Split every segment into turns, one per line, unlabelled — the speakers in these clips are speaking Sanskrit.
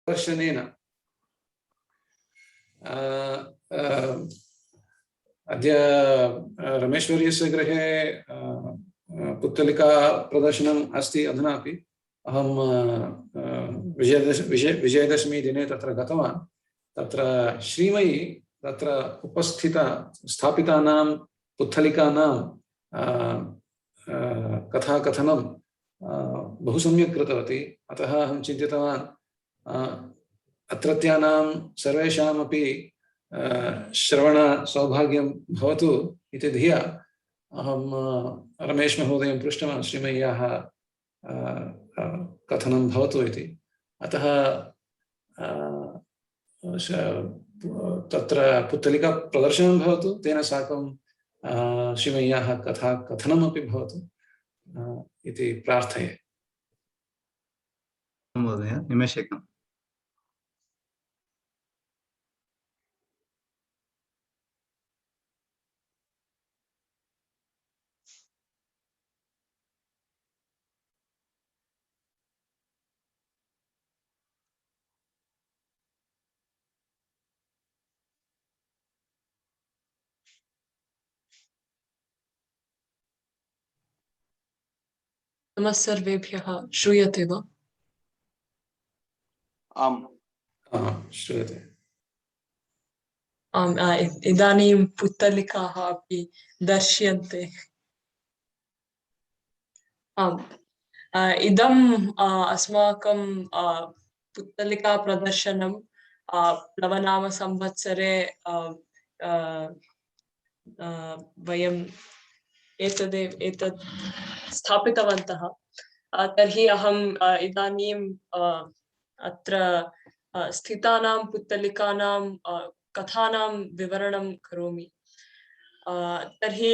प्रदर्शनेन अद्य रमेश्वर्यस्य गृहे पुत्तलिका प्रदर्शनम् अस्ति अधुनापि। अहं विजयदशमी दिने तत्र गतवान्। तत्र श्रीमयी तत्र उपस्थिता स्थापितानां पुत्तलिकानां कथाकथनं बहु सम्यक् कृतवती। अतः अहं चिन्तितवान् अत्रत्यानां सर्वेषामपि श्रवणसौभाग्यं भवतु इति धिया अहं रमेश महोदयं पृष्टवान् श्रीमय्याः कथनं भवतु इति। अतः तत्र पुत्तलिका प्रदर्शनं भवतु, तेन साकं श्रीमय्याः कथा कथनमपि भवतु इति प्रार्थये।
महोदय निमेषेकम्।
नमः सर्वेभ्यः। श्रूयते वा?
आम् श्रूयते।
आम्, इदानीं पुत्तलिकाः अपि दर्श्यन्ते। आम्, इदम् अस्माकं पुत्तलिका प्रदर्शनं प्लवनाम संवत्सरे वयं एतद् स्थापितवन्तः। तर्हि अहम् इदानीं अत्र स्थितानां पुत्तलिकानां कथानां विवरणं करोमि। तर्हि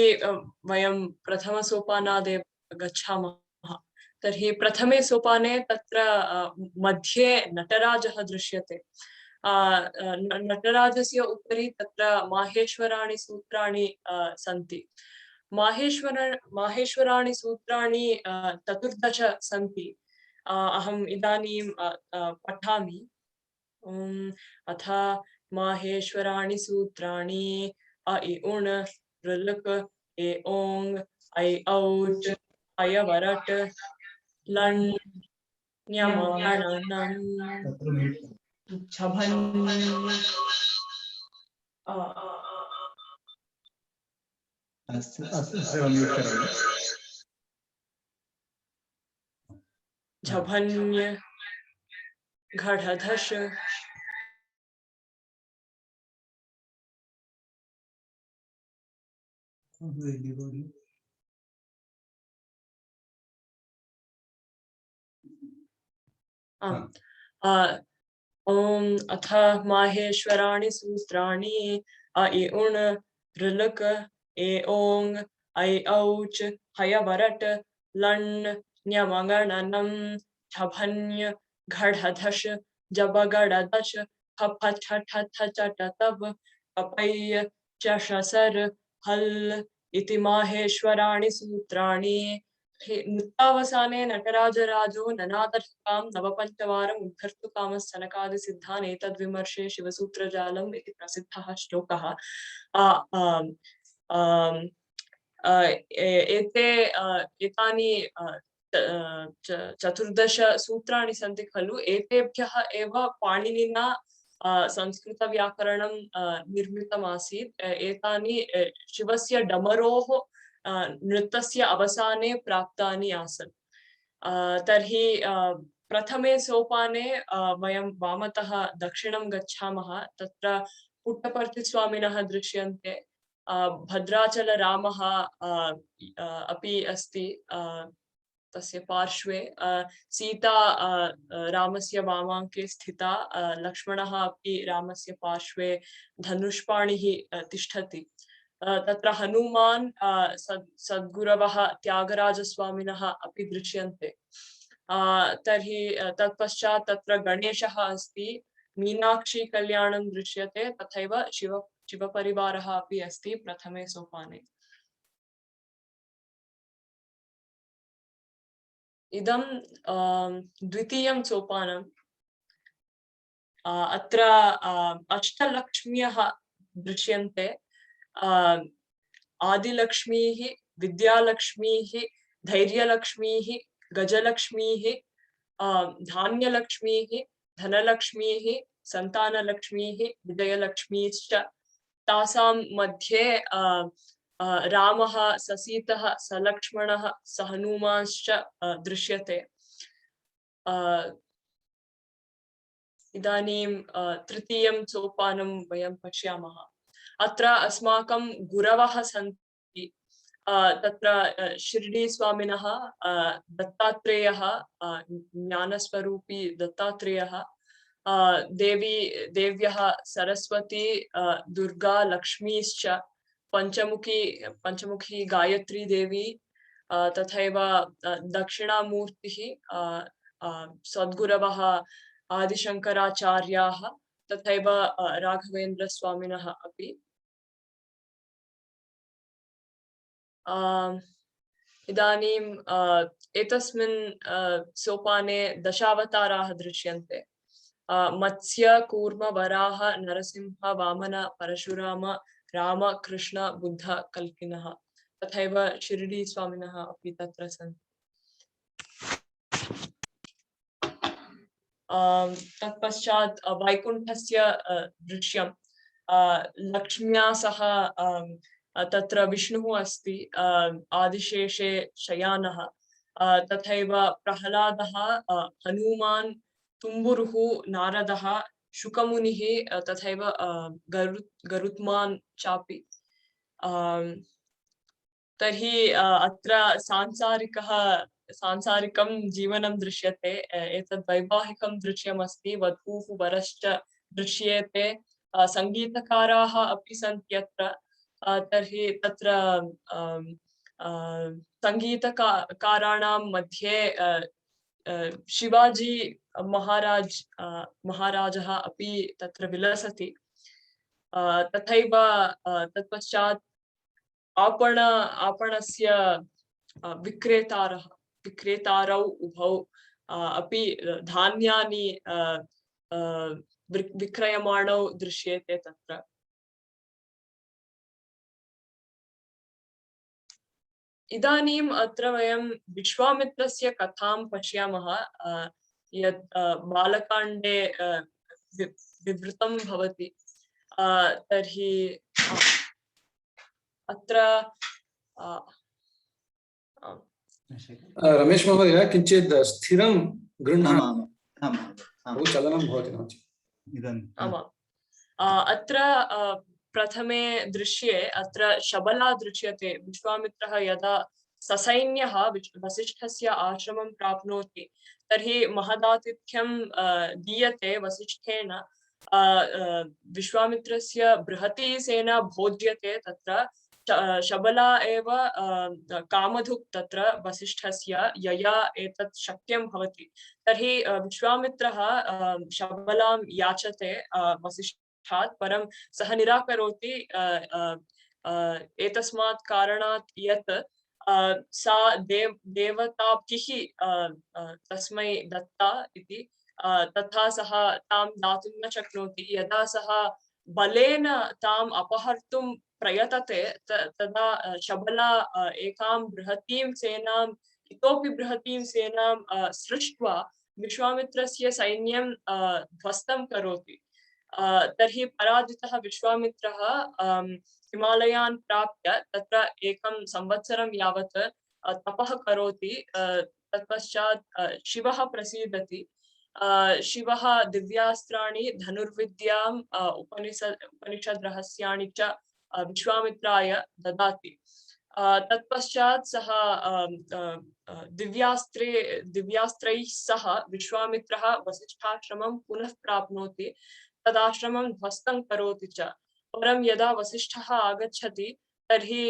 वयं प्रथमसोपानादेव गच्छामः। तर्हि प्रथमे सोपाने तत्र मध्ये नटराजः दृश्यते। नटराजस्य उपरि तत्र माहेश्वराणि सूत्राणि सन्ति। माहेश्वराणि सूत्राणि 14 सन्ति। अहम् इदानीं पठामि। अथ माहेश्वराणि सूत्राणि अ इ उण् ऋलृक् ए ओङ् ऐ औच् अय वरट् लण् ञम णम् झभन् झभन्य घढधश ओम अथ माहेश्वराणि सूत्राणि अ इ उण् ऋलृक् ए ओङ् ऐ औच् हय वरट् लण् ञमङणनम् झभन्य घढधश जबगडदश खफ छठ चट तब कपय्य चषसर हल् इति माहेश्वराणि सूत्राणि। नृत्तावसाने नटराजराजो ननादर्शकां नवपञ्चवारम् उद्धर्तुकामः सनकादिसिद्धान् एतद्विमर्शे शिवसूत्रजालम् इति प्रसिद्धः श्लोकः। एतानि 14 सूत्राणि सन्ति खलु। एतेभ्यः एव पाणिनिना संस्कृतव्याकरणं निर्मितमासीत्। एतानि शिवस्य डमरोः नृत्यस्य अवसाने प्राप्तानि आसन्। तर्हि प्रथमे सोपाने वयं वामतः दक्षिणं गच्छामः। तत्र पुट्टपर्तिस्वामिनः दृश्यन्ते। भद्राचलरामः अपि अस्ति तस्य पार्श्वे। सीता रामस्य वामाङ्के स्थिता। लक्ष्मणः अपि रामस्य पार्श्वे धनुष्पाणिः तिष्ठति। तत्र हनुमान् सद्गुरवः त्यागराजस्वामिनः अपि दृश्यन्ते। तर्हि तत्पश्चात् तत्र गणेशः अस्ति। मीनाक्षी कल्याणं दृश्यते। तथैव शिवपरिवारः अपि अस्ति प्रथमे सोपाने। इदं द्वितीयं सोपानं। अत्र अष्टलक्ष्म्यः दृश्यन्ते। आदिलक्ष्मीः, विद्यालक्ष्मीः, धैर्यलक्ष्मीः, गजलक्ष्मीः, धान्यलक्ष्मीः, धनलक्ष्मीः, सन्तानलक्ष्मीः, विजयलक्ष्मीश्च। तासां मध्ये रामः, ससीतः, सलक्ष्मणः, सहनुमांश्च दृश्यते। इदानीं तृतीयं सोपानं वयं पश्यामः। अत्र अस्माकं गुरवः सन्ति। तत्र शिर्डीस्वामिनः, दत्तात्रेयः, ज्ञानस्वरूपी दत्तात्रेयः, देव्यः सरस्वती, दुर्गा, लक्ष्मीश्च, पञ्चमुखी गायत्री देवी, तथैव दक्षिणामूर्तिः, सद्गुरवः आदिशङ्कराचार्याः, तथैव राघवेन्द्रस्वामिनः अपि। इदानीं एतस्मिन् सोपाने दशावताराः दृश्यन्ते। मत्स्य, कूर्म, वराह, नरसिंह, वामन, परशुराम, राम, कृष्ण, बुद्ध, कल्किनः, तथैव शिर्डीस्वामिनः अपि तत्र सन्ति। तत्पश्चात् वैकुण्ठस्य दृश्यं। लक्ष्म्या सह तत्र विष्णुः अस्ति, आदिशेषे शयानः, तथैव प्रह्लादः, हनुमान्, तुम्बुरुः, नारदः, शुकमुनिः, तथैव गरुत्मान् चापि। तर्हि अत्र सांसारिकं जीवनं दृश्यते। एतद् वैवाहिकं दृश्यमस्ति। वधूः वरश्च दृश्येते। सङ्गीतकाराः अपि सन्ति अत्र। तर्हि तत्र सङ्गीतकाराणां मध्ये शिवाजी महाराजः अपि तत्र विलसति। तथैव तत्पश्चात् आपणस्य विक्रेतारौ उभौ अपि धान्यानि विक्रयमाणौ दृश्येते तत्र। इदानीम् अत्र वयं विश्वामित्रस्य कथां पश्यामः, यत् बालकाण्डे विवृतं भवति। तर्हि अत्र
रमेश महोदय किञ्चित् स्थिरं गृह्णातु। बहु चलनं भवति नो चेत्।
आमाम्। अत्र प्रथमे दृश्ये अत्र शबला दृश्यते। विश्वामित्रः यदा ससैन्यः वसिष्ठस्य आश्रमं प्राप्नोति तर्हि महदातिथ्यं दीयते वसिष्ठेन। विश्वामित्रस्य बृहती सेना भोज्यते तत्र। शबला एव कामधुक् तत्र वसिष्ठस्य, यया एतत् शक्यं भवति। तर्हि विश्वामित्रः शबलां याचते वसिष्ठात्, परं सः निराकरोति एतस्मात् कारणात् यत् सा देवताभिः तस्मै दत्ता इति। तथा सः तां दातुं न शक्नोति। यदा सः बलेन ताम् अपहर्तुं प्रयतते तदा शबला एकां बृहतीं सेनां, इतोपि बृहतीं सेनां सृष्ट्वा विश्वामित्रस्य सैन्यं ध्वस्तं करोति। तर्हि पराजितः विश्वामित्रः हिमालयान् प्राप्य तत्र एकं संवत्सरं यावत् तपः करोति। तत्पश्चात् शिवः प्रसीदति। शिवः दिव्यास्त्राणि, धनुर्विद्याम्, उपनिषद् च विश्वामित्राय ददाति। तत्पश्चात् सः दिव्यास्त्रैः सह विश्वामित्रः वसिष्ठाश्रमं पुनः प्राप्नोति। तदाश्रमं ध्वस्तं करोति च। परं यदा वसिष्ठः आगच्छति तर्हि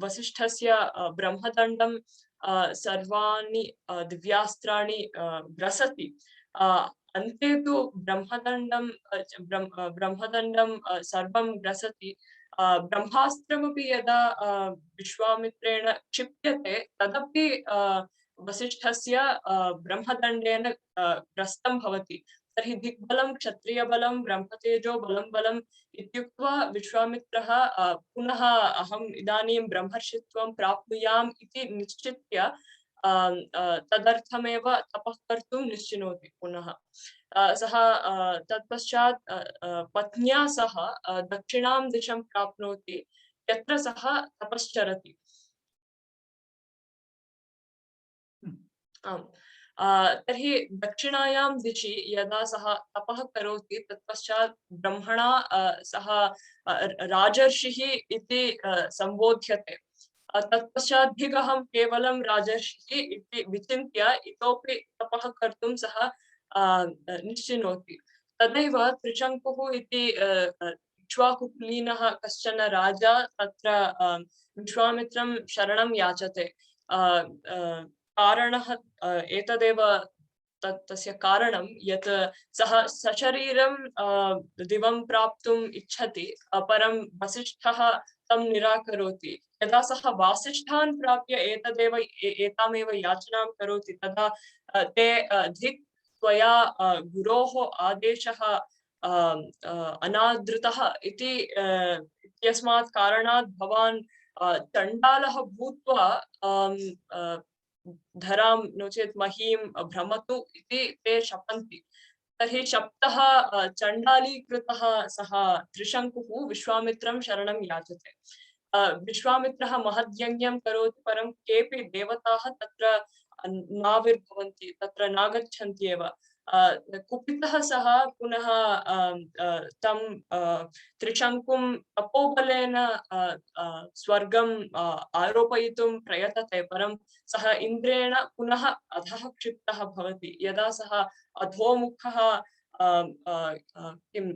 वसिष्ठस्य ब्रह्मदण्डं सर्वाणि दिव्यास्त्राणि ग्रसति। अन्ते तु ब्रह्मदण्डं सर्वं ग्रसति। ब्रह्मास्त्रमपि यदा विश्वामित्रेण क्षिप्यते तदपि वसिष्ठस्य ब्रह्मदण्डेन ग्रस्तं भवति। तर्हि दिग्बलं क्षत्रियबलं ब्रह्मतेजो बलं बलम् इत्युक्त्वा विश्वामित्रः पुनः अहम् इदानीं ब्रह्मर्षित्वं प्राप्नुयाम् इति निश्चित्य तदर्थमेव तपः कर्तुं निश्चिनोति पुनः। सः तत्पश्चात् पत्न्या सह दक्षिणां दिशं प्राप्नोति, यत्र सः तपश्चरति। आम्। तर्हि दक्षिणायां दिशि यदा सः तपः करोति तत्पश्चात् ब्रह्मणा सः राजर्षिः इति सम्बोध्यते। तत्पश्चात् धिगहं केवलं राजर्षिः इति विचिन्त्य इतोपि तपः कर्तुं सः निश्चिनोति। तदैव त्रिशङ्कुः इति इक्ष्वाकुकुलीनः कश्चन राजा तत्र विश्वामित्रं शरणं याचते। कारणः एतदेव तस्य कारणं यत् सः सशरीरं दिवं प्राप्तुम् इच्छति, परं वसिष्ठः तं निराकरोति। यदा सः वासिष्ठान् प्राप्य एतामेव याचनां करोति तदा ते धिक् त्वया गुरोः आदेशः अनादृतः इति इत्यस्मात् कारणात् भवान् चण्डालः भूत्वा धरां नो चेत् महीं भ्रमतु इति ते शपन्ति। तर्हि शप्तः चण्डालीकृतः सः त्रिशङ्कुः विश्वामित्रं शरणं याचते। विश्वामित्रः महद्यज्ञं करोति, परं केऽपि देवताः तत्र नाविर्भवन्ति, तत्र नागच्छन्ति एव। कुपितः सः पुनः तं त्रिशङ्कुं तपोबलेन स्वर्गं आरोपयितुं प्रयतते, परं सः इन्द्रेण पुनः अधः क्षिप्तः भवति। यदा सः अधोमुखः किं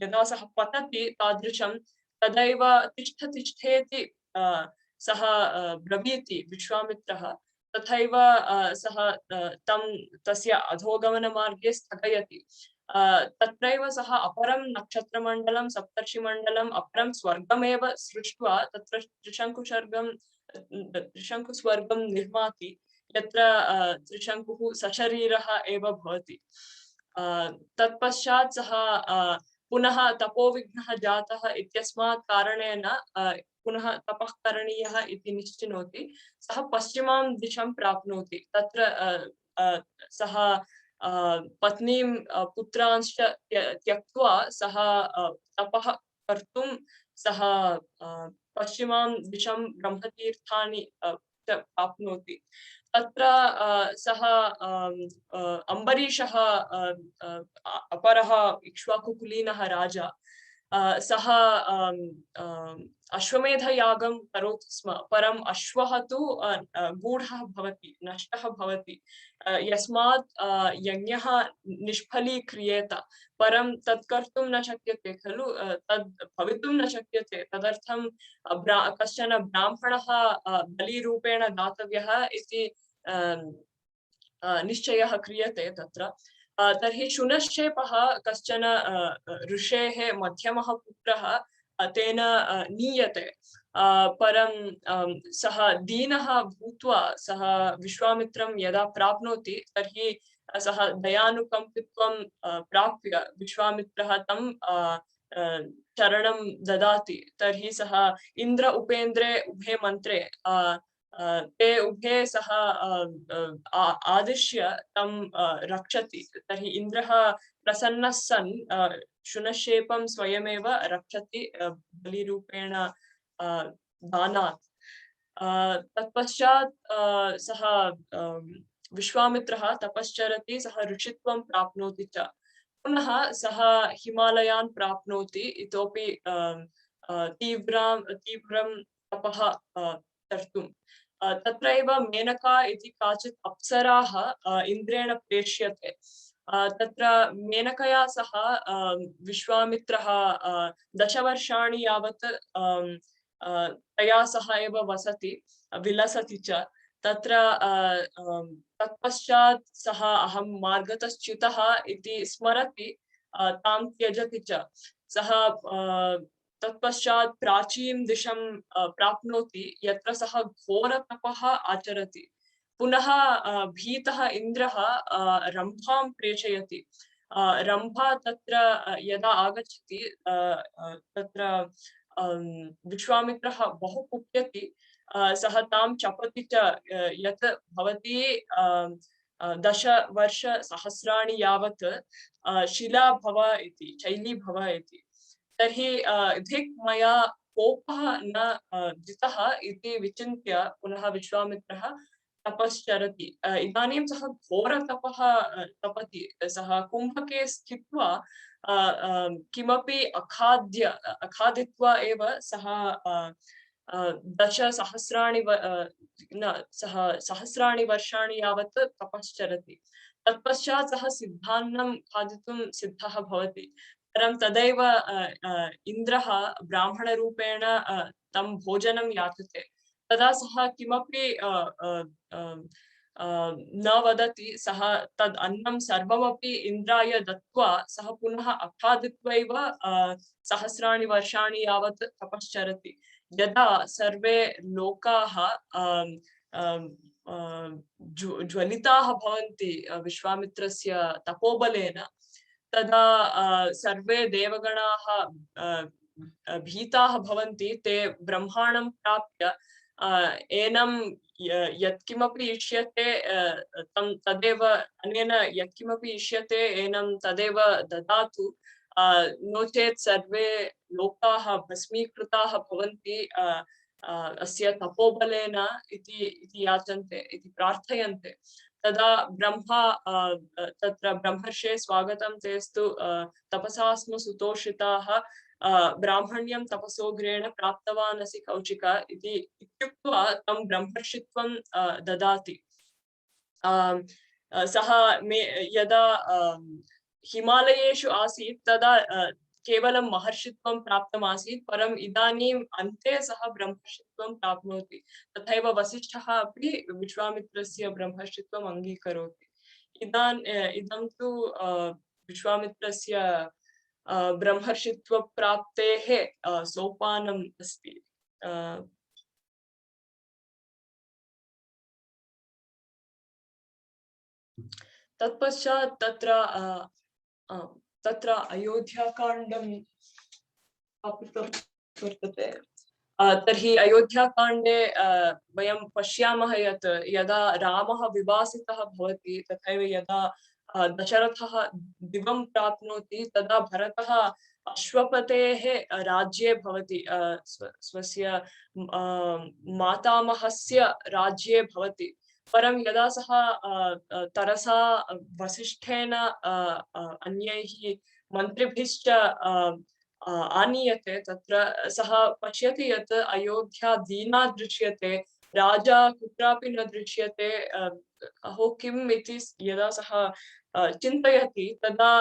यदा सः पतति तादृशं, तदैव तिष्ठ तिष्ठेति सः ब्रवीति विश्वामित्रः। तथैव सः तं तस्य अधोगमनमार्गे स्थगयति। तत्रैव सः अपरं नक्षत्रमण्डलं सप्तर्षिमण्डलम् अपरं स्वर्गमेव सृष्ट्वा तत्र त्रिशङ्कुस्वर्गं निर्माति, यत्र त्रिशङ्कुः सशरीरः एव भवति। तत्पश्चात् सः पुनः तपोविघ्नः जातः इत्यस्मात् कारणेन पुनः तपः करणीयः इति निश्चिनोति। सः पश्चिमां दिशं प्राप्नोति। तत्र सः पत्नीं पुत्रांश्च त्यक्त्वा सः तपः कर्तुं सः पश्चिमां दिशं ब्रह्मतीर्थानि प्राप्नोति। तत्र सः अम्बरीषः अपरः इक्ष्वाकुकुलीनः राजा, सः अश्वमेधयागं करोति स्म, परम् अश्वः तु गूढः भवति, नष्टः भवति, यस्मात् यज्ञः निष्फलीक्रियेत। परं तत् कर्तुं न शक्यते खलु, तद् भवितुं न शक्यते। तदर्थं कश्चन ब्राह्मणः बलिरूपेण दातव्यः इति निश्चयः क्रियते तत्र। तर्हि शुनश्चेपः कश्चन ऋषेः मध्यमः पुत्रः तेन नीयते, परं सः दीनः भूत्वा सः विश्वामित्रं यदा प्राप्नोति तर्हि सः दयानुकम्पित्वं प्राप्य विश्वामित्रः तं चरणं ददाति। तर्हि सः इन्द्र उपेन्द्रे उभे मन्त्रे ते उभे सः आदिश्य तं रक्षति। तर्हि इन्द्रः प्रसन्नः सन् शुनश्चेपं स्वयमेव रक्षति बलिरूपेण दानात्। तत्पश्चात् सः विश्वामित्रः तपश्चरति, सः ऋषित्वं प्राप्नोति च। पुनः सः हिमालयान् प्राप्नोति, इतोपि तीव्रं तपः कर्तुं। तत्रैव मेनका इति काचित् अप्सराः इन्द्रेण प्रेष्यते। तत्र मेनकया सह विश्वामित्रः 10 वर्षाणि यावत् तया सह एव वसति, विलसति च। तत्र तत्पश्चात् सः अहं मार्गतश्च्युतः इति स्मरति, तां त्यजति च। सः तत्पश्चात् प्राचीं दिशं प्राप्नोति, यत्र सः घोरतपः आचरति। पुनः भीतः इन्द्रः रम्भां प्रेषयति। रम्भा तत्र यदा आगच्छति तत्र विश्वामित्रः बहु कुप्यति, सः तां चपति च यत् भवती 10 वर्षसहस्राणि यावत् शिला भव इति, शैली भव इति। तर्हि धिक् मया कोपः न जितः इति विचिन्त्य पुनः विश्वामित्रः तपश्चरति। इदानीं सः घोरतपः तपति। सः कुम्भके स्थित्वा किमपि अखादित्वा एव सः 10 सहस्राणि न सः सहस्राणि वर्षाणि यावत् तपश्चरति। तत्पश्चात् सः सिद्धान्नं खादितुं सिद्धः भवति। परं तदैव इन्द्रः ब्राह्मणरूपेण तं भोजनं याचते। तदा सः किमपि न वदति। सः तद् अन्नं सर्वमपि इन्द्राय दत्त्वा सः पुनः अखादित्वैव सहस्राणि वर्षाणि यावत् तपश्चरति। यदा सर्वे लोकाः ज्वलिताः भवन्ति विश्वामित्रस्य तपोबलेन, तदा सर्वे देवगणाः भीताः भवन्ति। ते ब्रह्माणं प्राप्य एनं यत्किमपि इष्यते तं तदेव, अनेन यत्किमपि इष्यते एनं तदेव ददातु, नो चेत् सर्वे लोकाः भस्मीकृताः भवन्ति अस्य तपोबलेन इति याचन्ते, इति प्रार्थयन्ते। तदा ब्रह्मा तत्र ब्रह्मर्षे स्वागतं तेस्तु तपसा स्म सुतोषिताः, ब्राह्मण्यं तपसोग्रेण प्राप्तवान् असि कौशिक इति इत्युक्त्वा तं ब्रह्मर्षित्वं ददाति। सः यदा हिमालयेषु आसीत् तदा केवलं महर्षित्वं प्राप्तमासीत्, परम् इदानीम् अन्ते सः ब्रह्मर्षित्वं प्राप्नोति। तथैव वसिष्ठः अपि विश्वामित्रस्य ब्रह्मर्षित्वम् अङ्गीकरोति। इदं तु विश्वामित्रस्य ब्रह्मर्षित्वप्राप्तेः सोपानम् अस्ति। तत्पश्चात् तत्र अयोध्याकाण्डम् वर्तते। तर्हि अयोध्याकाण्डे वयं पश्यामः यत् यदा रामः विवासितः भवति, तथैव यदा दशरथः दिवं प्राप्नोति, तदा भरतः अश्वपतेः राज्ये भवति, स्वस्य मातामहस्य राज्ये भवति। परं यदा सः तरसा वसिष्ठेन अन्यैः मन्त्रिभिश्च आनीयते, तत्र सः पश्यति यत् अयोध्या दीना दृश्यते, राजा कुत्रापि न दृश्यते। अहो किम् इति यदा सः चिन्तयति, तदा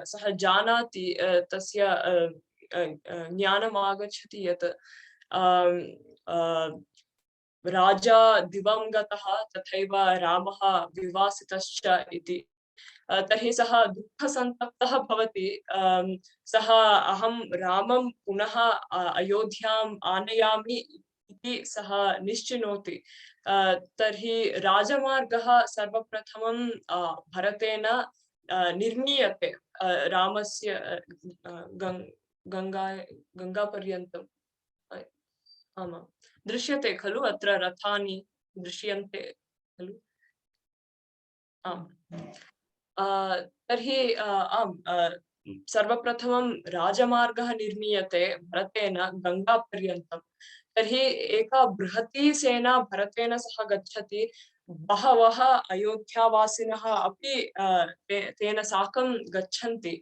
सः जानाति, तस्य ज्ञानम् आगच्छति यत् राजा दिवंगतः, तथैव रामः विवासितश्च इति। तर्हि सः दुःखसन्तप्तः भवति। सः अहं रामं पुनः अयोध्याम् आनयामि इति सः निश्चिनोति। तर्हि राजमार्गः सर्वप्रथमं भरतेन निर्मीयते, रामस्य गङ्गापर्यन्तम्। आमां दृश्यते खलु, अत्र रथानि दृश्यन्ते खलु। आम्। तर्हि सर्वप्रथमं राजमार्गः निर्मीयते भरतेन गङ्गापर्यन्तं। तर्हि एका बृहती सेना भरतेन सह गच्छति। बहवः अयोध्यावासिनः अपि तेन साकं गच्छन्ति।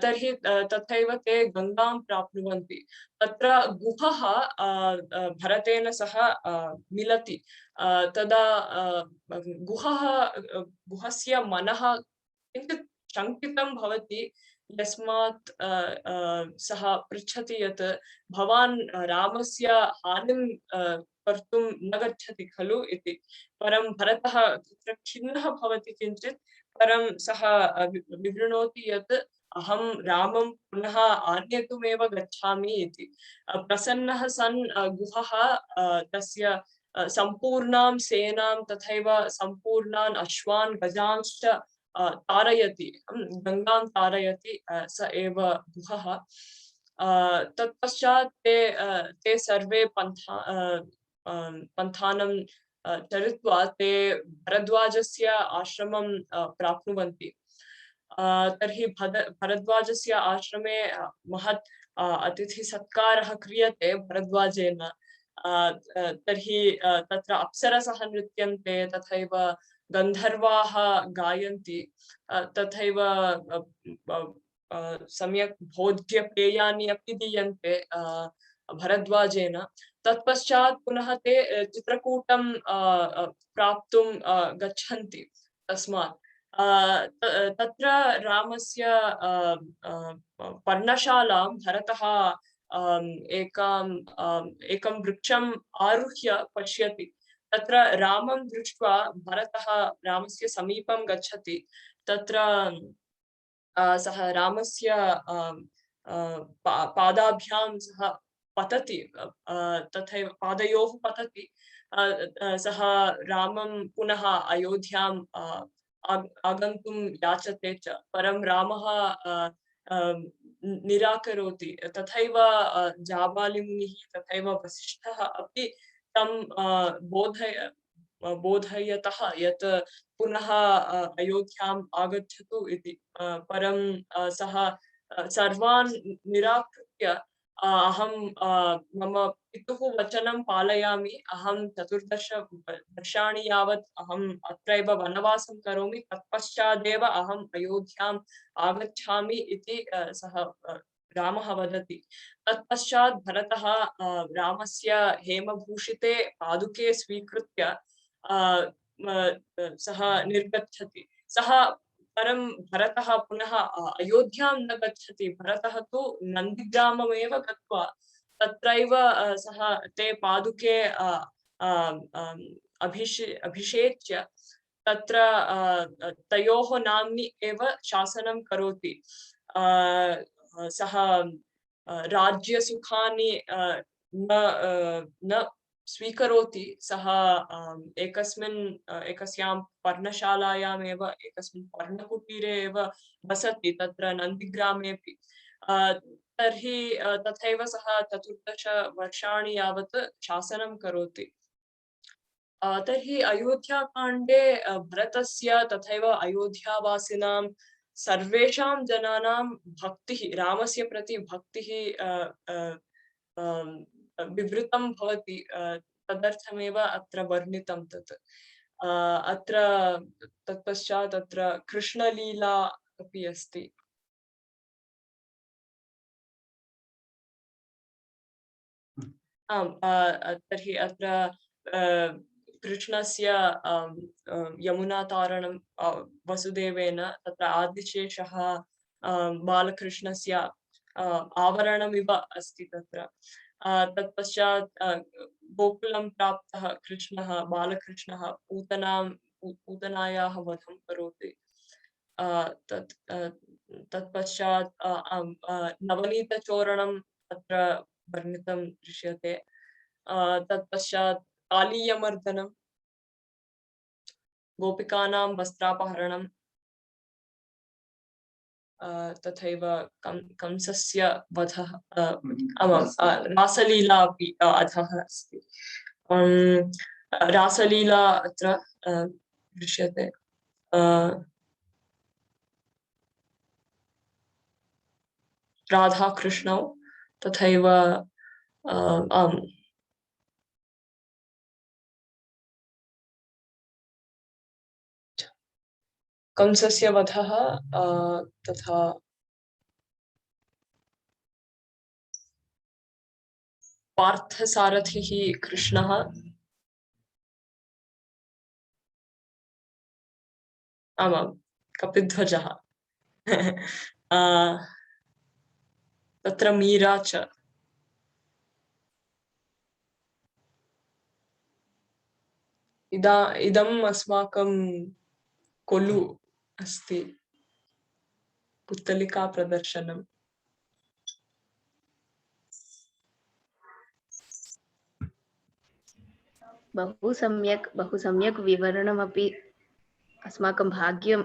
तर्हि तथैव ते गङ्गां प्राप्नुवन्ति। तत्र गुहः भरतेन सह मिलति। तदा गुहस्य मनः किञ्चित् शङ्कितं भवति, यस्मात् सः पृच्छति यत् भवान् रामस्य हानिं कर्तुं न गच्छति खलु इति। परं भरतः तत्र खिन्नः भवति किञ्चित्, परं सः विवृणोति यत् अहं रामं पुनः आनेतुमेव गच्छामि इति। प्रसन्नः सन् गुहः तस्य सम्पूर्णां सेनां तथैव सम्पूर्णान् अश्वान् गजांश्च तारयति, गङ्गां तारयति, स एव गुहः। तत्पश्चात् ते सर्वे पन्थानं चरित्वा ते भरद्वाजस्य आश्रमं प्राप्नुवन्ति। तर्हि भरद्वाजस्य आश्रमे महत् अतिथिसत्कारः क्रियते भरद्वाजेन। तर्हि तत्र अप्सरसः नृत्यन्ते, तथैव गन्धर्वाः गायन्ति, तथैव सम्यक् भोज्यपेयानि अपि दीयन्ते भरद्वाजेन। तत्पश्चात् पुनः ते चित्रकूटं प्राप्तुं गच्छन्ति। तस्मात् तत्र रामस्य पर्णशालां भरतः एकं वृक्षम् आरुह्य पश्यति। तत्र रामं दृष्ट्वा भरतः रामस्य समीपं गच्छति। तत्र सः रामस्य पादाभ्यां सः पतति, तथैव पादयोः पतति। सः रामं पुनः अयोध्यां आगन्तुं याचते च, परं रामः निराकरोति। तथैव जाबालिमुनिः तथैव वसिष्ठः अपि तं बोधयतः यत् पुनः अयोध्याम् आगच्छतु इति, परं सः सर्वान् निराकृत्य अहं मम पितुः वचनं पालयामि, अहं 14 वर्षाणि यावत् अहम् अत्रैव वनवासं करोमि, तत्पश्चादेव अहम् अयोध्याम् आगच्छामि इति सः रामः वदति। तत्पश्चात् भरतः रामस्य हेमभूषिते पादुके स्वीकृत्य सः निर्गच्छति। सः परं भरतः पुनः अयोध्यां न गच्छति। भरतः तु नन्दिग्राममेव गत्वा तत्रैव सः ते पादुके अभिषेच्य तत्र तयोः नाम्नि एव शासनं करोति। सः राज्यसुखानि न स्वीकरोति। सः एकस्यां पर्णशालायामेव, एकस्मिन् पर्णकुटीरे एव वसति, तत्र नन्दिग्रामेऽपि। तर्हि तथैव सः 14 वर्षाणि यावत् शासनं करोति। तर्हि अयोध्याकाण्डे भरतस्य तथैव अयोध्यावासिनां सर्वेषां जनानां भक्तिः, रामस्य प्रति भक्तिः विवृतं भवति। तदर्थमेव अत्र वर्णितं तत्। अत्र तत्पश्चात् अत्र कृष्णलीला अपि अस्ति। आम्, तर्हि अत्र कृष्णस्य यमुनातारणं वसुदेवेन, तत्र आदिशेषः बालकृष्णस्य आवरणमिव अस्ति तत्र। तत्पश्चात् गोकुलं प्राप्तः कृष्णः, बालकृष्णः पूतनायाः वधं करोति। तत्पश्चात् नवनीतचोरणं तत्र वर्णितं दृश्यते। तत्पश्चात् कालीयमर्दनं, गोपिकानां वस्त्रापहरणं, तथैव कंसस्य वधः, रासलीला अपि अधः अस्ति। रासलीला अत्र दृश्यते। राधाकृष्णौ तथैव कंसस्य वधः, तथा पार्थसारथिः कृष्णः, आमां कपिध्वजः, तत्र मीरा च। इदम् अस्माकं कोलु अस्ति, पुत्तलिका प्रदर्शनम्।
बहु सम्यक् विवरणमपि अस्माकं भाग्यं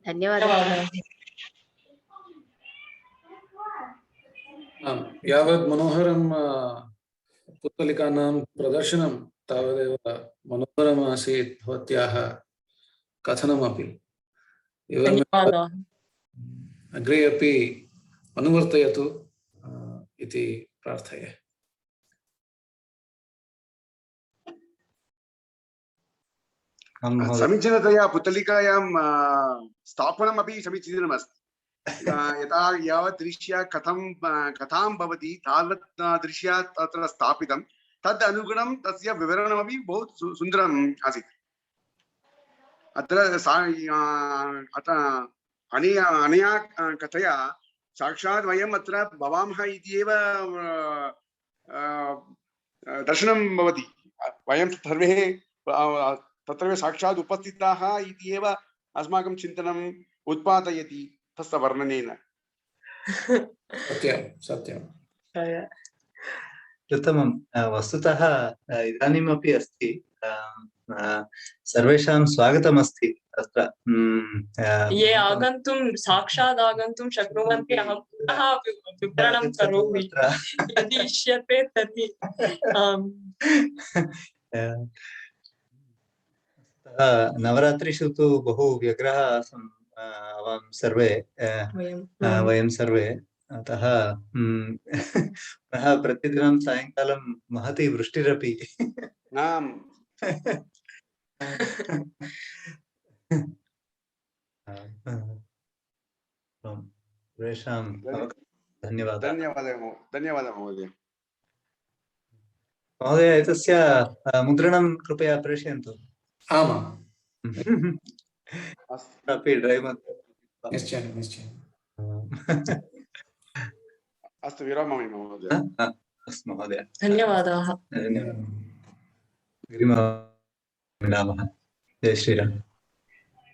धन्यवादः।
आम्, यावत् मनोहरं पुत्तलिकानां प्रदर्शनं तावदेव मनोहरम् आसीत् भवत्याः कथनमपि। एवमेव अग्रे अपि अनुवर्तयतु इति प्रार्थये।
समीचीनतया पुत्तलिकायां स्थापनमपि समीचीनमस्ति। यथा यावत् दृश्य कथां भवति तावत् दृश्य तत्र स्थापितं, तद् अनुगुणं तस्य विवरणमपि बहु सुन्दरम् आसीत्। अत्र अनया कथया साक्षात् वयम् अत्र भवामः इति एव दर्शनं भवति। वयं सर्वे तत्र साक्षात् उपस्थिताः इति एव अस्माकं चिन्तनम् उत्पादयति तस्य वर्णनेन।
सत्यं सत्यम्।
उत्तमं। वस्तुतः इदानीमपि अस्ति, सर्वेषां स्वागतमस्ति अत्र।
ये आगन्तुं साक्षात् आगन्तुं शक्नुवन्ति, अहं पुनः विवरणं करोमि यदि इष्यते तर्हि।
नवरात्रिषु तु बहु व्यग्रः आसम् आवां सर्वे, वयं सर्वे। अतः पुनः प्रतिदिनं सायङ्कालं महती वृष्टिरपि। सर्वेषां धन्यवादः।
धन्यवादः महोदय।
महोदय, एतस्य मुद्रणं कृपया प्रेषयन्तु।
आमाम्।
अपि ड्रैव् मध्ये।
निश्चयेन निश्चयेन।
अस्तु, विरामयामि महोदय।
अस्तु महोदय,
धन्यवादाः।
मिलामः। जय श्रीराम।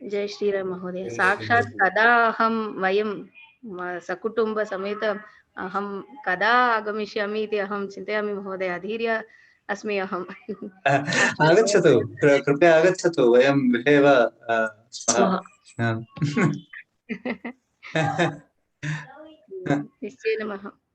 जय श्रीराम महोदय। साक्षात् कदा वयं सकुटुम्बसमेत अहं कदा आगमिष्यामि इति अहं चिन्तयामि महोदय। अधीर्य अस्मि अहम्।
आगच्छतु, कृपया आगच्छतु, वयं गृहे एव स्मः।
निश्चयेन